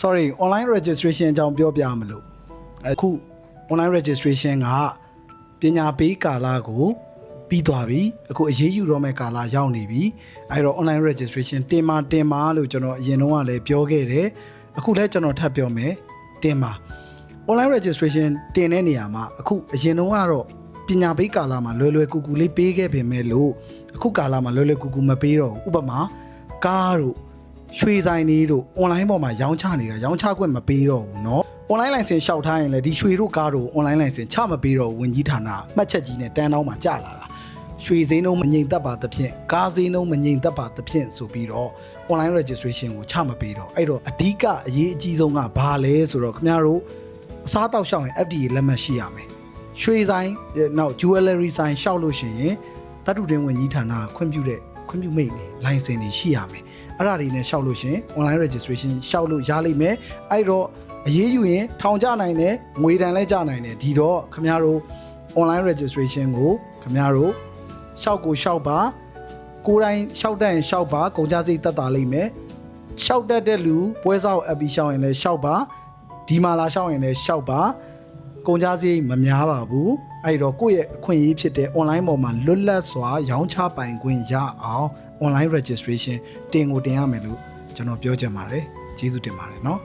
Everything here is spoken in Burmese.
sorry online registration အကြောင်းပြောပြမလို့အခု online registration ကပညာပေးကာလကိုပြီးသွားပြီအခုအရေးယူတော့မဲ့ကာလရောက်နေပြီအဲ့တော့ online registration တင်ပါလို့ကျွန်တော်အရင်တော့ကလည်းပြောခဲ့တယ်အခုလည်းကျွန်တော်ထပ်ပြောမယ်တင်ပါ online registration တင်တဲ့နေရာမှာအခုအရင်တော့ကတော့ပညာပေးကာလမှာလွယ်ကူကူလေးပေးခဲ့ပြင်မဲ့လို့အခုကာလမှာလွယ်ကူကူမပေးတော့ဘူးဥပမာကားတို့ရွှေဆိုင်တွေတို့ online ပေါ်မှာရောင်းချနေတာရောင်းချခွင့်မပေးတော့ဘူးเนาะ online license လျှောက်ထားရင်လည်းဒီရွှေတို့ကားတို့ online license ချမပေးတော့ဝင်ကြီးဌာနမှတ်ချက်ကြီးနဲ့တန်းတောင်းမှကြာလာတာရွှေဈေးနှုန်းမငြိမ်သက်ပါသဖြင့်ကားဈေးနှုန်းမငြိမ်သက်ပါသဖြင့်ဆိုပြီးတော့ online registration ကိုချမပေးတော့အဲ့တော့အဓိကအရေးအကြီးဆုံးကဘာလဲဆိုတော့ခင်ဗျားတို့အစားတောက်ရှောက်ရင် FDA လက်မှတ်ရှိရမယ်ရွှေဆိုင်နောက် jewelry ဆိုင်ရှောက်လို့ရှိရင်တတ်တူတင်ဝင်ကြီးဌာနခွင့်ပြုမိတ်နေ license တွေရှိရမယ်အဲ့ဒါတွေနဲ့ရှောက်လို့ရှိရင် online registration ရှောက်လို့ရလိမ့်မယ်အဲ့တော့အရေးယူရင်ထောင်ကျနိုင်တယ်ငွေတန်လဲကျနိုင်တယ်ဒီတော့ခင်ဗျားတို့ online registration ကိုခင်ဗျားတို့ရှောက်ပါကိုယ်တိုင်ရှောက်တတ်ရင်ရှောက်ပါကုန်ကြစိတ်သက်သာလိမ့်မယ်ရှောက်တတ်တဲ့လူပွဲစားကို app ပြီးရှောက်ရင်လည်းရှောက်ပါဒီမှာလာရှောက်ရင်လည်းရှောက်ပါကုန်ကြစိတ်မများပါဘူးအဲ့တော့ကိုယ့်ရဲ့အခွင့်အရေးဖြစ်တဲ့ online ပေါ်မှာလွတ်လပ်စွာရောင်းချပိုင်ခွင့်ရအောင် online registration တင်ရမယ်လို့ကျွန်တော်ပြောချင်ပါတယ်ကျေးဇူးတင်ပါတယ်เนาะ